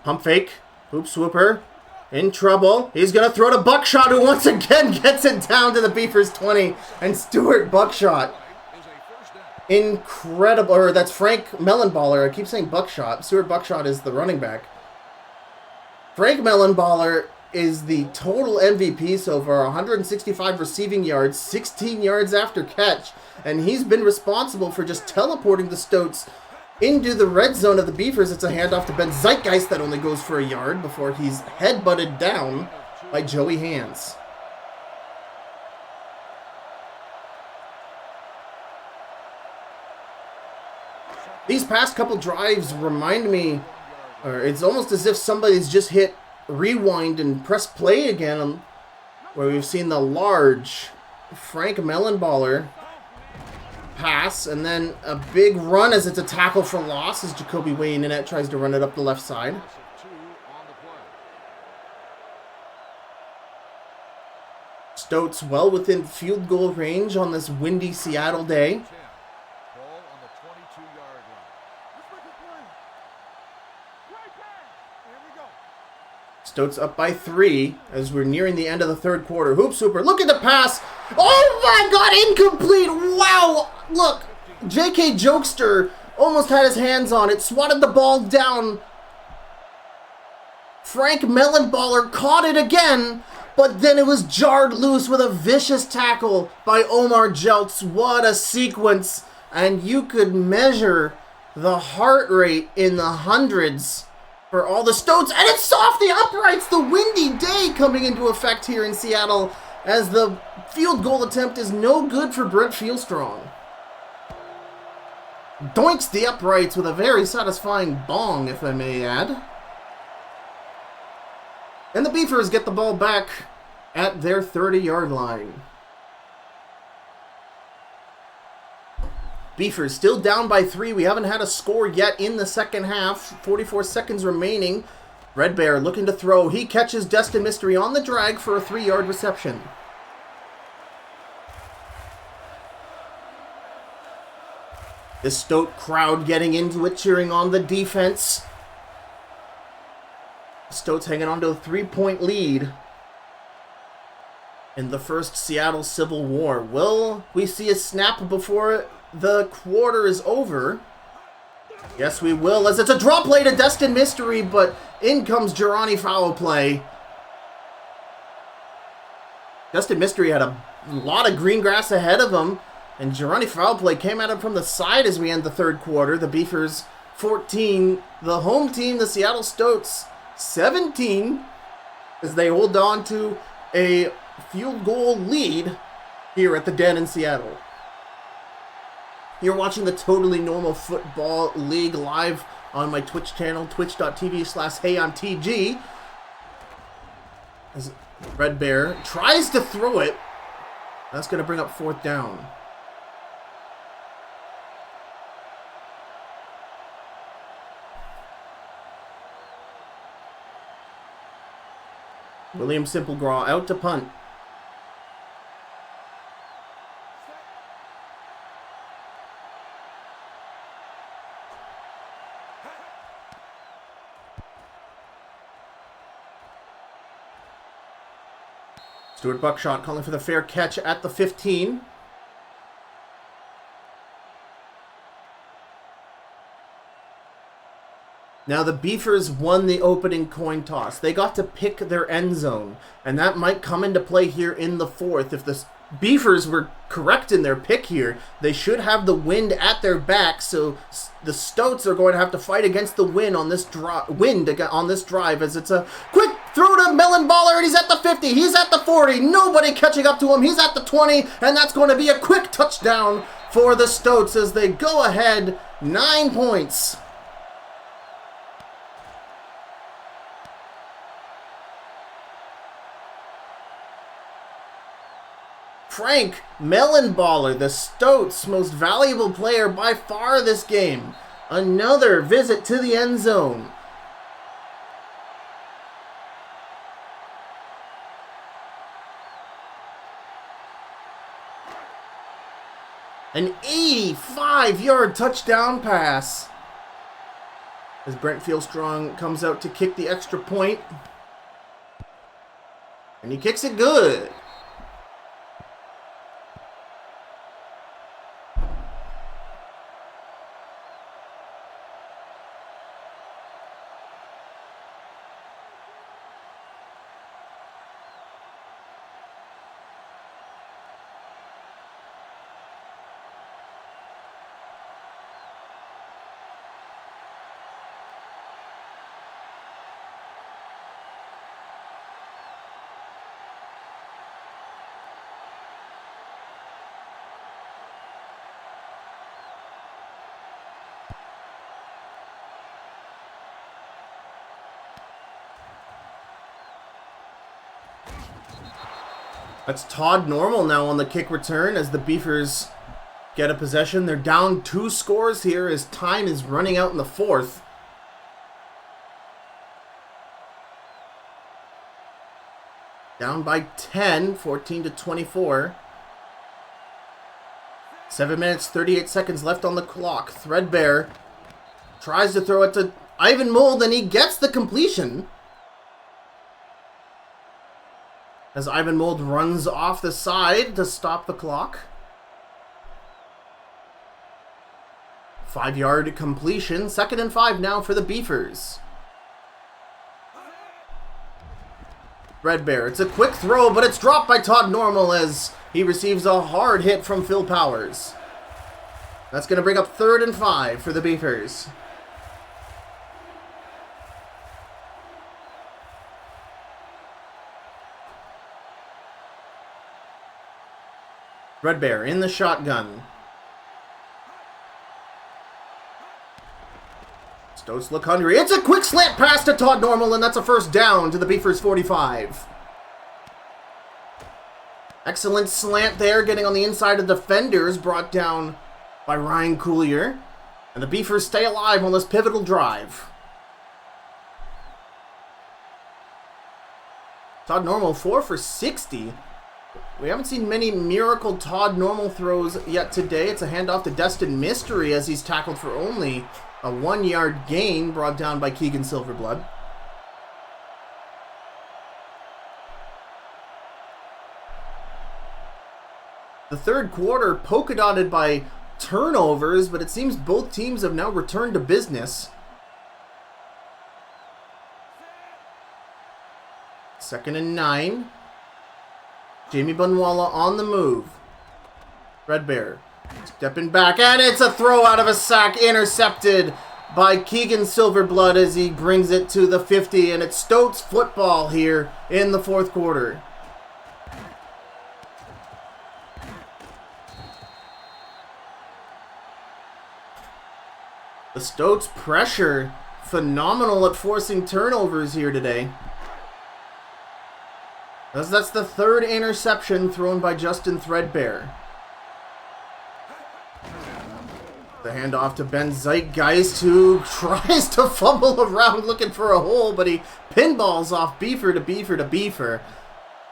Pump fake. Hoop Swooper. In trouble. He's going to throw to Buckshot, who once again gets it down to the Beavers 20. And Stuart Buckshot. Incredible. Or that's Frank Mellenballer. I keep saying Buckshot. Stuart Buckshot is the running back. Frank Mellenballer is the total MVP so far. 165 receiving yards, 16 yards after catch. And he's been responsible for just teleporting the Stoats into the red zone of the Beavers. It's a handoff to Ben Zeitgeist that only goes for a yard before he's headbutted down by Joey Hands. These past couple drives remind me, or it's almost as if somebody's just hit rewind and press play again, where we've seen the large Frank Mellenballer pass, and then a big run as it's a tackle for loss as Jacoby Wayne-Innette tries to run it up the left side. Loss of 2 on the play. Stoats well within field goal range on this windy Seattle day. 10. Ball on the 22-yard line. Let's make a play. Right pass. There we go. Stoats up by 3 as we're nearing the end of the third quarter. Hoop Super, look at the pass. Oh my God, incomplete. Wow. Look, J.K. Jokester almost had his hands on it, swatted the ball down. Frank Mellenballer caught it again, but then it was jarred loose with a vicious tackle by Omar Jeltz. What a sequence. And you could measure the heart rate in the hundreds for all the Stoats. And it's off the uprights. The windy day coming into effect here in Seattle as the field goal attempt is no good for Brent Fieldstrong. Doinks the uprights with a very satisfying bong, if I may add. And the Beefers get the ball back at their 30-yard line. Beefers still down by 3. We haven't had a score yet in the second half. 44 seconds remaining. Red Bear looking to throw. He catches Destin Mystery on the drag for a 3-yard reception. The Stoat crowd getting into it, cheering on the defense. Stoats hanging on to a 3-point lead in the first Seattle Civil War. Will we see a snap before the quarter is over? Yes, we will, as it's a drop play to Destin Mystery, but in comes Girani foul play. Destin Mystery had a lot of green grass ahead of him, and Girani foul play came at him from the side as we end the third quarter. The Beefers 14, the home team, the Seattle Stoats 17, as they hold on to a field goal lead here at the Den in Seattle. You're watching the Totally Normal Football League live on my Twitch channel, twitch.tv/HeyI'mTG. As Red Bear tries to throw it. That's going to bring up 4th down. William Simplegraw out to punt. Stuart Buckshot calling for the fair catch at the 15. Now the Beefers won the opening coin toss. They got to pick their end zone, and that might come into play here in the fourth. If the Beefers were correct in their pick here, they should have the wind at their back, so the Stoats are going to have to fight against the wind on this drive, as it's a quick throw to Mellenballer, and he's at the 50, he's at the 40, nobody catching up to him, he's at the 20, and that's going to be a quick touchdown for the Stoats as they go ahead 9 points. Frank Mellenballer, the Stoats' most valuable player by far this game. Another visit to the end zone. An 85-yard touchdown pass. As Brent Fieldstrong comes out to kick the extra point. And he kicks it good. That's Todd Normal now on the kick return as the Beefers get a possession. They're down 2 scores here as time is running out in the fourth. Down by 10, 14-24. 7 minutes, 38 seconds left on the clock. Threadbare tries to throw it to Ivan Mold, and he gets the completion. As Ivan Mold runs off the side to stop the clock. 5-yard completion. 2nd and 5 now for the Beefers. Threadbare. It's a quick throw, but it's dropped by Todd Normal as he receives a hard hit from Phil Powers. That's going to bring up 3rd and 5 for the Beefers. Threadbare in the shotgun. Stoats look hungry. It's a quick slant pass to Todd Normal, and that's a first down to the Beefers 45. Excellent slant there, getting on the inside of defenders, brought down by Ryan Coulier. And the Beefers stay alive on this pivotal drive. Todd Normal 4 for 60. We haven't seen many miracle Todd Normal throws yet today. It's a handoff to Destin Mystery as he's tackled for only a 1-yard gain, brought down by Keegan Silverblood. The third quarter polka dotted by turnovers, but it seems both teams have now returned to business. 2nd and 9. Jamie Bunwala on the move. Threadbare stepping back, and it's a throw out of a sack, intercepted by Keegan Silverblood as he brings it to the 50, and it's Stoats football here in the fourth quarter. The Stoats pressure, phenomenal at forcing turnovers here today. As that's the 3rd interception thrown by Justin Threadbare. The handoff to Ben Zeitgeist, who tries to fumble around looking for a hole, but he pinballs off Beefer to Beefer to Beefer,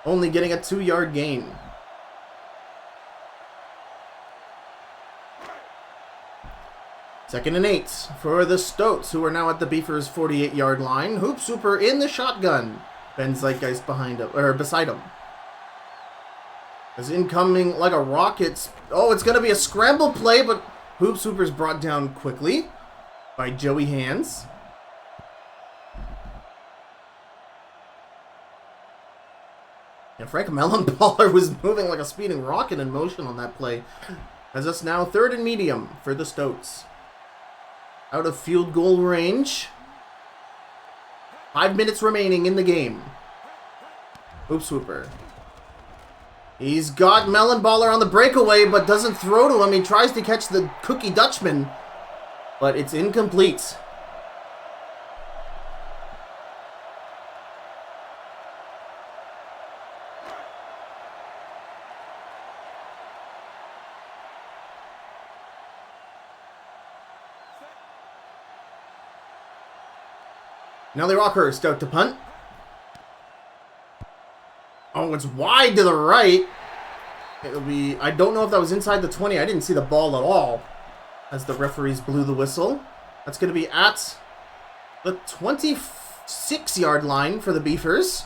only getting a 2-yard gain. Second and 8 for the Stoats, who are now at the Beefers' 48-yard line. Hoop Super in the shotgun. Ben Zeitgeist behind him, or beside him. As incoming like a rocket. Oh, it's going to be a scramble play, but Hoop Super's brought down quickly by Joey Hands. And Frank Mellenballer was moving like a speeding rocket in motion on that play. As it's now 3rd and medium for the Stoats. Out of field goal range. 5 minutes remaining in the game. Hoop Swooper. He's got Mellenballer on the breakaway, but doesn't throw to him. He tries to catch the Cookie Dutchman, but it's incomplete. Nelly Rockhurst out to punt. Oh, it's wide to the right. It'll be... I don't know if that was inside the 20. I didn't see the ball at all as the referees blew the whistle. That's going to be at the 26-yard line for the Beefers.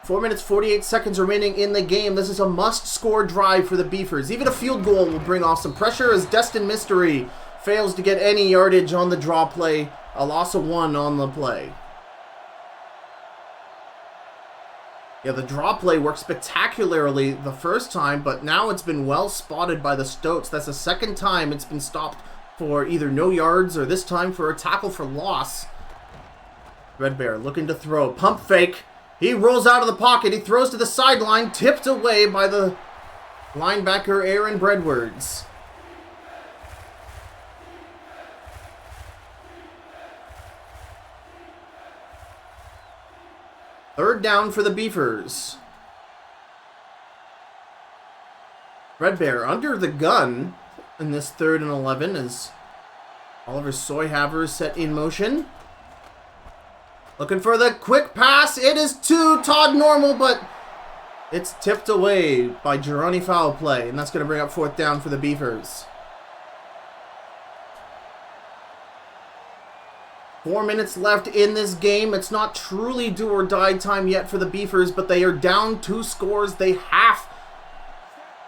4 minutes, 48 seconds remaining in the game. This is a must-score drive for the Beefers. Even a field goal will bring off some pressure as Destin Mystery fails to get any yardage on the draw play. A loss of 1 on the play. Yeah, the draw play worked spectacularly the first time, but now it's been well spotted by the Stoats. That's the second time it's been stopped for either no yards or this time for a tackle for loss. Threadbare looking to throw. Pump fake. He rolls out of the pocket. He throws to the sideline, tipped away by the linebacker Aaron Bredwards. Third down for the Beefers. Threadbare under the gun in this 3rd and 11 as Oliver Soyhaver is set in motion. Looking for the quick pass. It is to Todd Normal, but it's tipped away by Gironi foul play, and that's going to bring up 4th down for the Beefers. 4 minutes left in this game. It's not truly do or die time yet for the Beefers, but they are down 2 scores. They have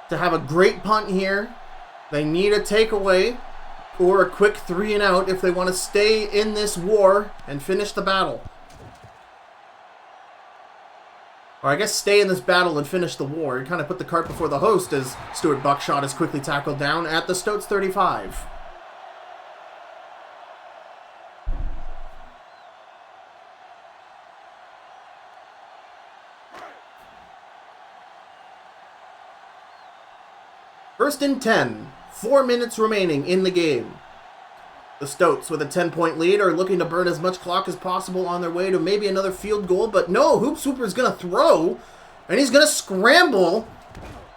to have a great punt here. They need a takeaway or a quick 3 and out if they want to stay in this war and finish the battle. Or I guess stay in this battle and finish the war. You kind of put the cart before the host as Stuart Buckshot is quickly tackled down at the Stoats 35. First and 10. 4 minutes remaining in the game. The Stoats, with a 10-point lead, are looking to burn as much clock as possible on their way to maybe another field goal. But no, Hoop Swooper is going to throw, and he's going to scramble,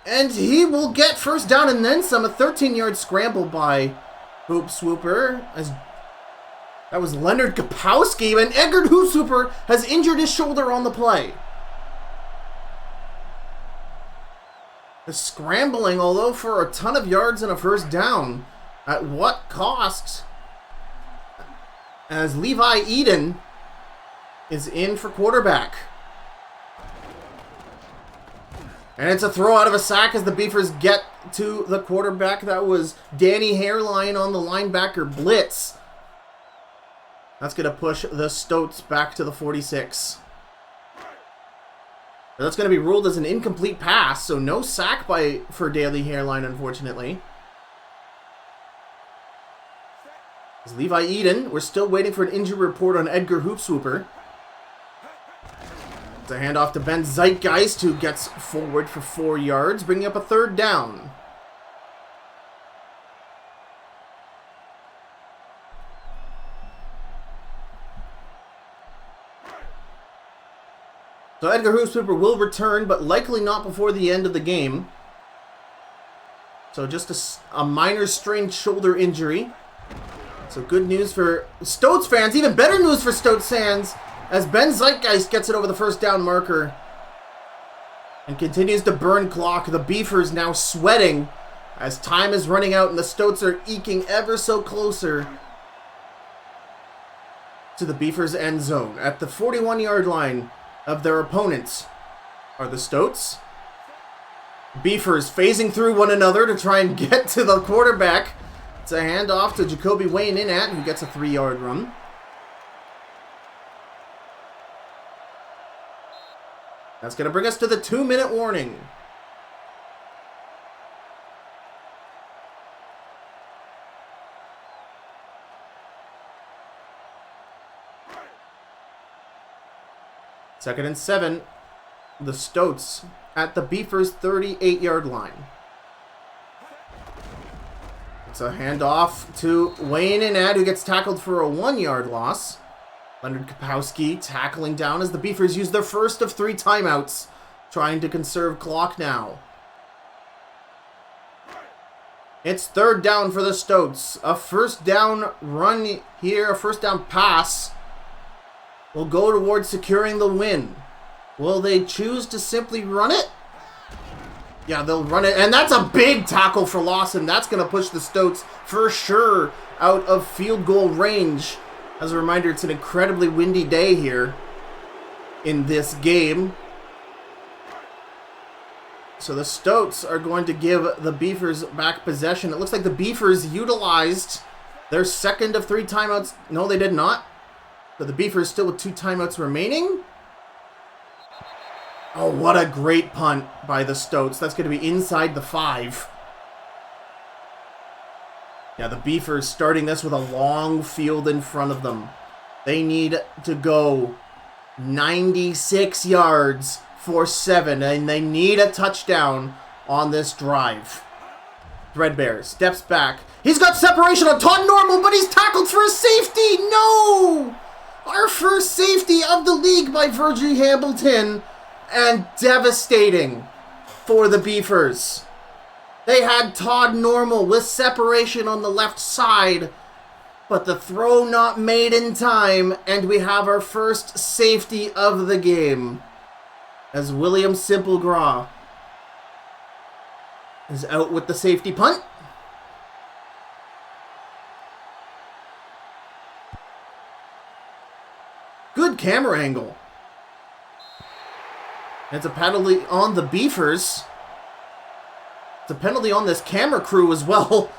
and he will get first down and then some. A 13-yard scramble by Hoop Swooper. That was Leonard Kapowski, and Edgar Hoop Swooper has injured his shoulder on the play. The scrambling, although for a ton of yards and a first down, at what cost? As Levi Eden is in for quarterback. And it's a throw out of a sack as the Beefers get to the quarterback. That was Danny Hairline on the linebacker blitz. That's going to push the Stoats back to the 46. That's going to be ruled as an incomplete pass, so no sack for Daly Hairline, unfortunately. As Levi Eden, we're still waiting for an injury report on Edgar Hoop Swooper. It's a handoff to Ben Zeitgeist, who gets forward for 4 yards, bringing up a 3rd down. So Edgar Hoop Swooper will return, but likely not before the end of the game. So just a minor strained shoulder injury. So good news for Stoats fans, even better news for Stoats fans, as Ben Zeitgeist gets it over the first down marker and continues to burn clock. The Beefers now sweating as time is running out and the Stoats are eking ever so closer to the Beefers' end zone. At the 41-yard line of their opponents are the Stoats. Beefers phasing through one another to try and get to the quarterback. It's a handoff to Jacoby Wayne Inat, who gets a 3-yard run. That's going to bring us to the 2-minute warning. Second and 7. The Stoats at the Beefers' 38-yard line. It's a handoff to Wayne Inat, who gets tackled for a 1-yard loss. Leonard Kapowski tackling down as the Beefers use their first of 3 timeouts, trying to conserve clock now. It's 3rd down for the Stoats. A first down run here, a first down pass will go towards securing the win. Will they choose to simply run it? Yeah, they'll run it, and that's a big tackle for Lawson. That's going to push the Stoats for sure out of field goal range. As a reminder, it's an incredibly windy day here in this game. So the Stoats are going to give the Beefers back possession. It looks like the Beefers utilized their second of 3 timeouts. No, they did not. But the Beefers still with 2 timeouts remaining. Oh, what a great punt by the Stoats. That's going to be inside the 5. Yeah, the Beefers starting this with a long field in front of them. They need to go 96 yards for 7, and they need a touchdown on this drive. Threadbare steps back. He's got separation on Todd Normal, but he's tackled for a safety. No! Our first safety of the league by Virgie Hamilton, and devastating for the Beefers. They had Todd Normal with separation on the left side, but the throw not made in time, and we have our first safety of the game as William Simplegraw is out with the safety punt. Good camera angle. It's a penalty on the Beefers. It's a penalty on this camera crew as well.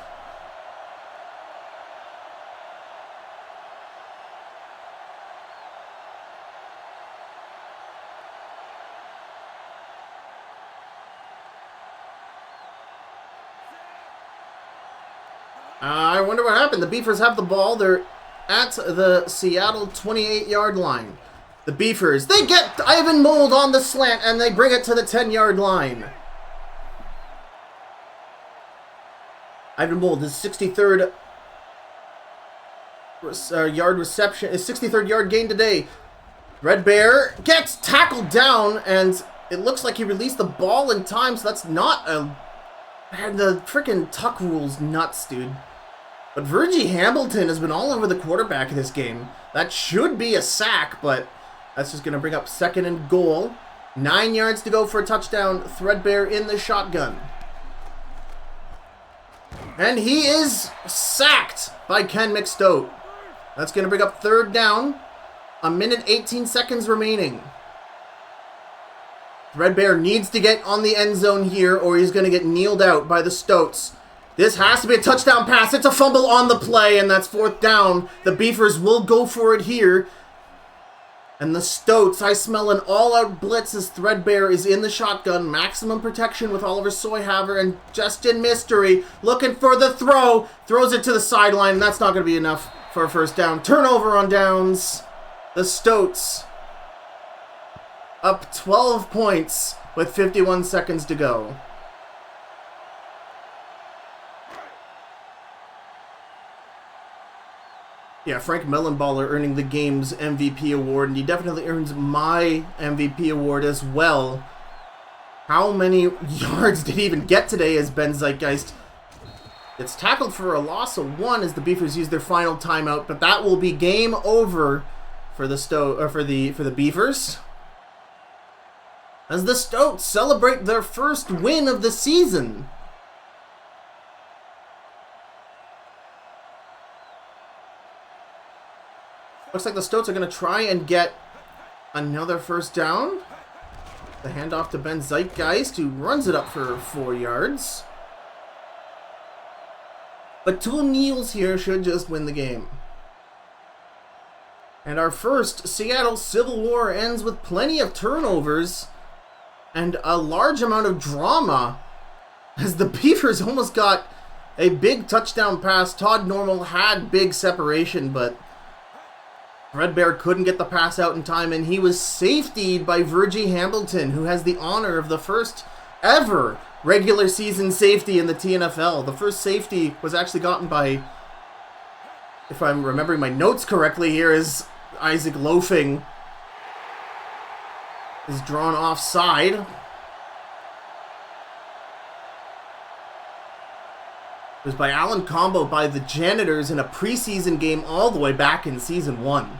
I wonder what happened. The Beefers have the ball. They're at the Seattle 28-yard line. The Beefers, they get Ivan Mold on the slant, and they bring it to the 10-yard line. Ivan Mold, his 63rd yard reception, his 63rd yard gain today. Red Bear gets tackled down, and it looks like he released the ball in time, so that's not a... Man, the freaking tuck rule's nuts, dude. But Virgie Hamilton has been all over the quarterback in this game. That should be a sack, but that's just going to bring up 2nd and goal. 9 yards to go for a touchdown. Threadbare in the shotgun. And he is sacked by Ken McStoat. That's going to bring up 3rd down. 1 minute 18 seconds remaining. Threadbare needs to get on the end zone here, or he's going to get kneeled out by the Stoats. This has to be a touchdown pass. It's a fumble on the play, and that's 4th down. The Beefers will go for it here. And the Stoats, I smell an all-out blitz as Threadbare is in the shotgun. Maximum protection with Oliver Soyhaver and Justin Mystery looking for the throw. Throws it to the sideline, and that's not going to be enough for a 1st down. Turnover on downs. The Stoats up 12 points with 51 seconds to go. Yeah, Frank Mellenballer earning the game's MVP award, and he definitely earns my MVP award as well. How many yards did he even get today as Ben Zeitgeist gets tackled for a loss of 1 as the Beefers use their final timeout, but that will be game over for the for the Beefers. As the Stoats celebrate their first win of the season. Looks like the Stoats are going to try and get another 1st down. The handoff to Ben Zeitgeist, who runs it up for 4 yards. But 2 kneels here should just win the game. And our first Seattle Civil War ends with plenty of turnovers and a large amount of drama as the Beefers almost got a big touchdown pass. Todd Normal had big separation, but Threadbare couldn't get the pass out in time, and he was safetied by Virgie Hamilton, who has the honor of the first ever regular season safety in the TNFL. The first safety was actually gotten by, if I'm remembering my notes correctly here, is Isaac Loafing is drawn offside. It was by Alan Combo by the Janitors in a preseason game all the way back in Season 1.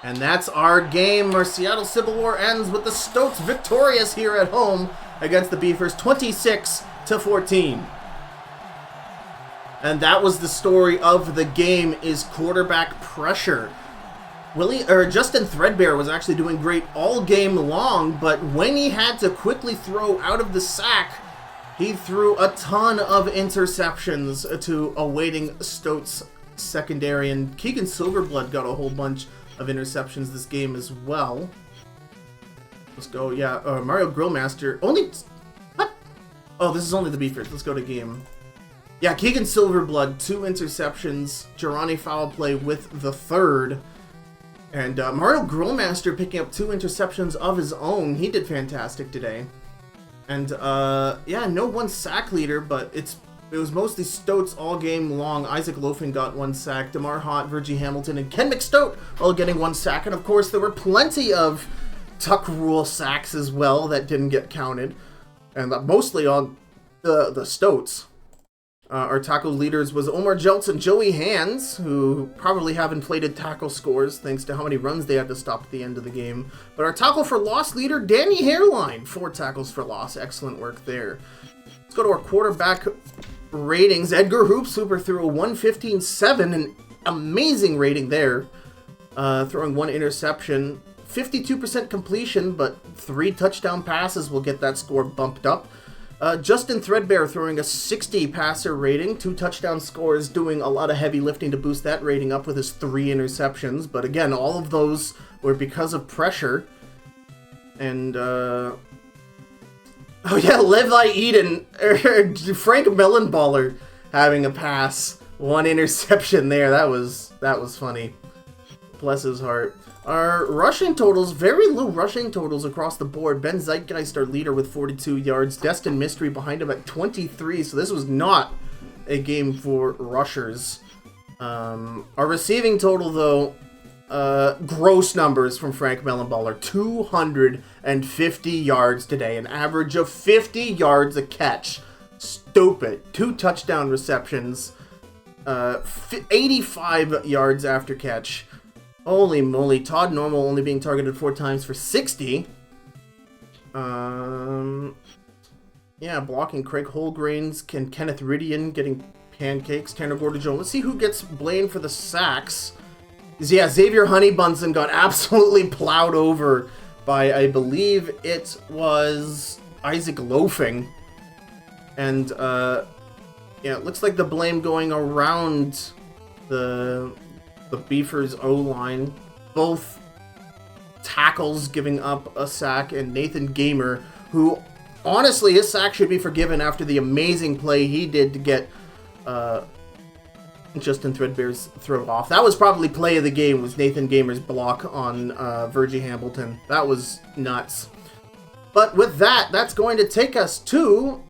And that's our game. Our Seattle Civil War ends with the Stoats victorious here at home against the Beefers 26-14. And that was the story of the game, is quarterback pressure. Justin Threadbare was actually doing great all game long, but when he had to quickly throw out of the sack, he threw a ton of interceptions to awaiting Stoats secondary, and Keegan Silverblood got a whole bunch of interceptions this game as well. Let's go, yeah, Mario Grillmaster, what? Oh, this is only the Beefers, let's go to game. Yeah, Keegan Silverblood, 2 interceptions, Girani foul play with the 3rd. And Mario Grillmaster picking up 2 interceptions of his own. He did fantastic today. And yeah, no 1 sack leader, but it's It was mostly Stoats all game long. Isaac Loafing got 1 sack. DeMar Hott, Virgie Hamilton, and Ken McStoat all getting 1 sack. And of course, there were plenty of tuck rule sacks as well that didn't get counted. And mostly on the Stoats. Our tackle leaders was Omar Jeltz and Joey Hands, who probably have inflated tackle scores thanks to how many runs they had to stop at the end of the game. But our tackle for loss leader, Danny Hairline, 4 tackles for loss. Excellent work there. Let's go to our quarterback ratings. Edgar Hoopswooper threw a 115.7, an amazing rating there. Throwing 1 interception. 52% completion, but 3 touchdown passes will get that score bumped up. Justin Threadbare throwing a 60 passer rating, 2 touchdown scores, doing a lot of heavy lifting to boost that rating up with his 3 interceptions. But again, all of those were because of pressure. And, oh yeah, Levi Eden, Frank Mellenballer having a pass. 1 interception there, that was funny. Bless his heart. Our rushing totals, very low rushing totals across the board. Ben Zeitgeist, our leader, with 42 yards. Destin Mystery behind him at 23, so this was not a game for rushers. Our receiving total, though, gross numbers from Frank Mellenballer. 250 yards today, an average of 50 yards a catch. Stupid. 2 touchdown receptions, 85 yards after catch. Holy moly, Todd Normal only being targeted 4 times for 60. Yeah, blocking Craig Holgrains, Kenneth Ridian getting pancakes, Tanner Gordon-Jones. Let's see who gets blamed for the sacks. Yeah, Xavier Honeybunson got absolutely plowed over by, I believe it was Isaac Loafing. And, yeah, it looks like the blame going around the Beefers O-line. Both tackles giving up a sack, and Nathan Gamer, who honestly his sack should be forgiven after the amazing play he did to get Justin Threadbare's throw off. That was probably play of the game, was Nathan Gamer's block on Virgie Hamilton. That was nuts. But with that, that's going to take us to